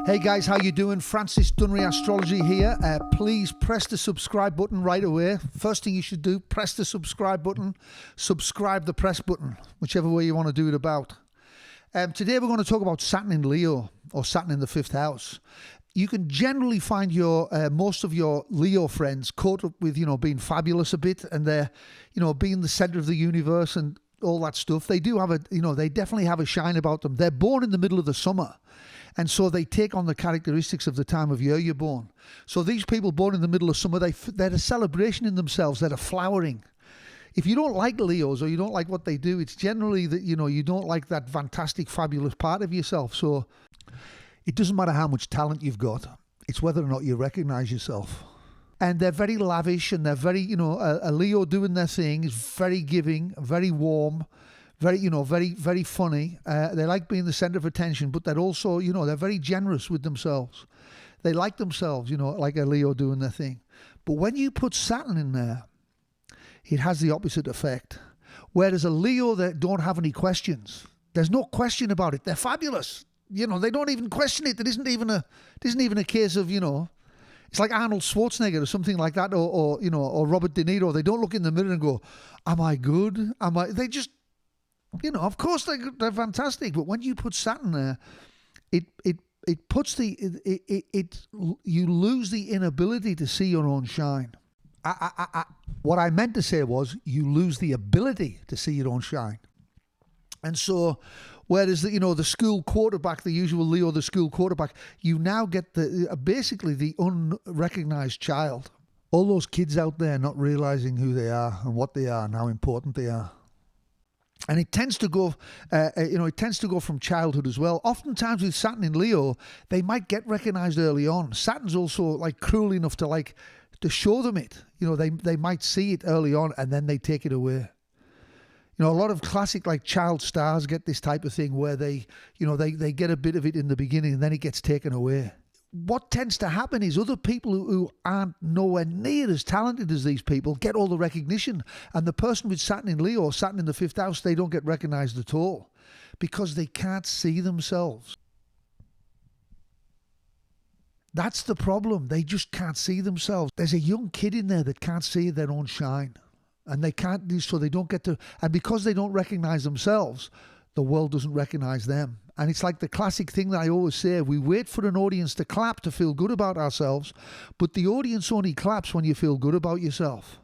Hey guys, how you doing? Francis Dunnery Astrology here. Please press the subscribe button right away. First thing you should do, press the subscribe button, subscribe the press button, whichever way you want to do it about. Today we're going to talk about Saturn in Leo, or Saturn in the 5th house. You can generally find your most of your Leo friends caught up with, being fabulous a bit, and they're, being the center of the universe and all that stuff. They do have they definitely have a shine about them. They're born in the middle of the summer. And so they take on the characteristics of the time of year you're born. So these people born in the middle of summer, they're a celebration in themselves. They're a flowering. If you don't like Leos or you don't like what they do, it's generally that, you don't like that fantastic, fabulous part of yourself. So it doesn't matter how much talent you've got. It's whether or not you recognize yourself. And they're very lavish, and they're very, a Leo doing their thing is very giving, very warm, very, very funny. They like being the center of attention, but they're also, they're very generous with themselves. They like themselves, like a Leo doing their thing. But when you put Saturn in there, it has the opposite effect. Whereas a Leo, they don't have any questions. There's no question about it. They're fabulous. They don't even question it. It isn't even a case of, it's like Arnold Schwarzenegger or something like that, or Robert De Niro. They don't look in the mirror and go, "Am I good? They just, of course they're fantastic." But when you put Saturn there, it puts you lose the inability to see your own shine. What I meant to say was you lose the ability to see your own shine. And so, whereas the school quarterback, the usual Leo, the school quarterback, you now get basically the unrecognized child. All those kids out there not realizing who they are and what they are and how important they are. And it tends to go, from childhood as well. Oftentimes with Saturn in Leo, they might get recognized early on. Saturn's also cruel enough to show them it. They might see it early on and then they take it away. A lot of classic child stars get this type of thing where they get a bit of it in the beginning and then it gets taken away. What tends to happen is other people who aren't nowhere near as talented as these people get all the recognition. And the person with Saturn in Leo or Saturn in the 5th house, they don't get recognized at all because they can't see themselves. That's the problem. They just can't see themselves. There's a young kid in there that can't see their own shine. And they can't, so they don't get to, and because they don't recognize themselves, the world doesn't recognize them. And it's like the classic thing that I always say, we wait for an audience to clap to feel good about ourselves, but the audience only claps when you feel good about yourself.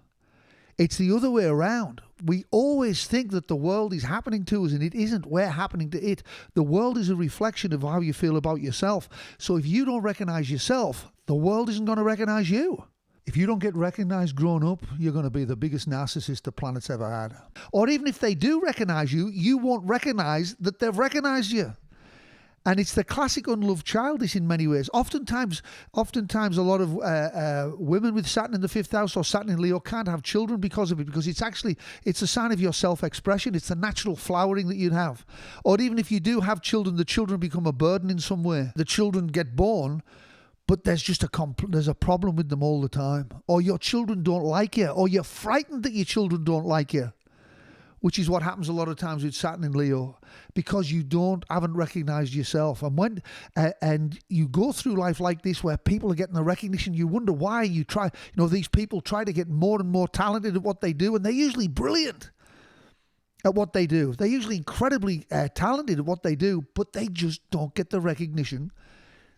It's the other way around. We always think that the world is happening to us, and it isn't. We're happening to it. The world is a reflection of how you feel about yourself. So if you don't recognize yourself, the world isn't going to recognize you. If you don't get recognized growing up, you're going to be the biggest narcissist the planet's ever had. Or even if they do recognize you, you won't recognize that they've recognized you. And it's the classic unloved child in many ways. Oftentimes a lot of women with Saturn in the 5th house or Saturn in Leo can't have children because of it, because it's a sign of your self-expression. It's the natural flowering that you'd have. Or even if you do have children, the children become a burden in some way. The children get born, but there's a problem with them all the time. Or your children don't like you, or you're frightened that your children don't like you, which is what happens a lot of times with Saturn in Leo, because you haven't recognized yourself. And and you go through life like this, where people are getting the recognition, you wonder why. You try, these people try to get more and more talented at what they do, and they're usually brilliant at what they do. They're usually incredibly talented at what they do, but they just don't get the recognition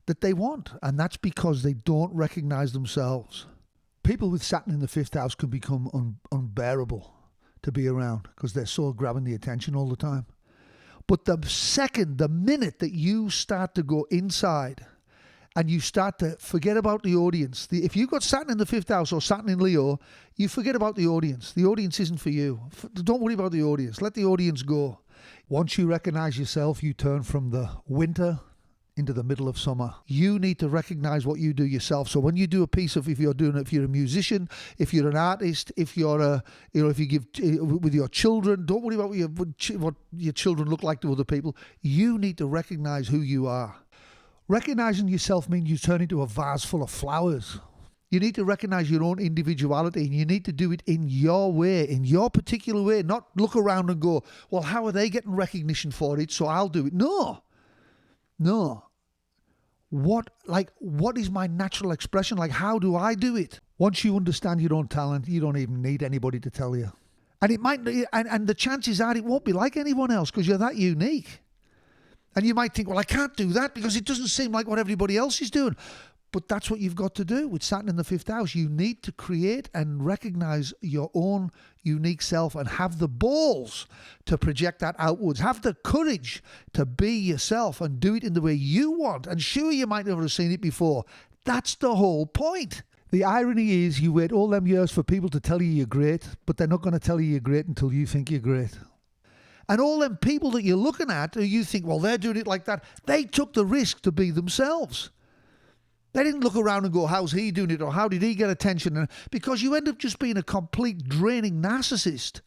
that they want, and that's because they don't recognize themselves. People with Saturn in the 5th house can become unbearable to be around because they're so grabbing the attention all the time. But the minute that you start to go inside and you start to forget about the audience, if you've got Saturn in the 5th house or Saturn in Leo, you forget about the audience. The audience isn't for you. Don't worry about the audience. Let the audience go. Once you recognize yourself, you turn from the winter into the middle of summer. You need to recognize what you do yourself. So when you do a piece of, if you're a musician, if you're an artist, if you're if you give with your children, don't worry about what your children look like to other people. You need to recognize who you are. Recognizing yourself means you turn into a vase full of flowers. You need to recognize your own individuality, and you need to do it in your way, in your particular way, not look around and go, well, how are they getting recognition for it, so I'll do it. No. What is my natural expression? Like, how do I do it? Once you understand your own talent, you don't even need anybody to tell you. And it might, and the chances are it won't be like anyone else because you're that unique. And you might think, well, I can't do that because it doesn't seem like what everybody else is doing. But that's what you've got to do with Saturn in the 5th house. You need to create and recognize your own unique self and have the balls to project that outwards. Have the courage to be yourself and do it in the way you want. And sure, you might never have seen it before. That's the whole point. The irony is you wait all them years for people to tell you you're great, but they're not going to tell you you're great until you think you're great. And all them people that you're looking at, who you think, well, they're doing it like that, they took the risk to be themselves. They didn't look around and go, how's he doing it? Or how did he get attention? And because you end up just being a complete draining narcissist,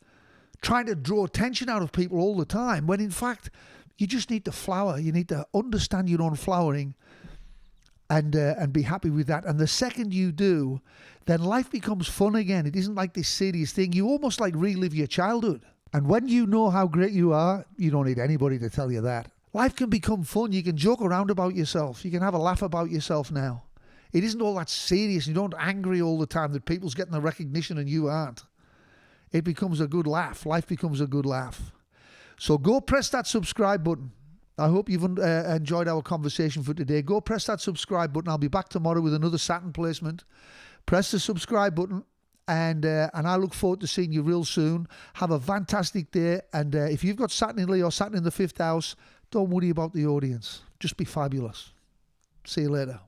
trying to draw attention out of people all the time, when in fact, you just need to flower. You need to understand your own flowering and be happy with that. And the second you do, then life becomes fun again. It isn't like this serious thing. You almost like relive your childhood. And when you know how great you are, you don't need anybody to tell you that. Life can become fun. You can joke around about yourself. You can have a laugh about yourself now. It isn't all that serious. You don't angry all the time that people's getting the recognition and you aren't. It becomes a good laugh. Life becomes a good laugh. So go press that subscribe button. I hope you've enjoyed our conversation for today. Go press that subscribe button. I'll be back tomorrow with another Saturn placement. Press the subscribe button. And I look forward to seeing you real soon. Have a fantastic day. And if you've got Saturn in Leo or Saturn in the 5th house, don't worry about the audience. Just be fabulous. See you later.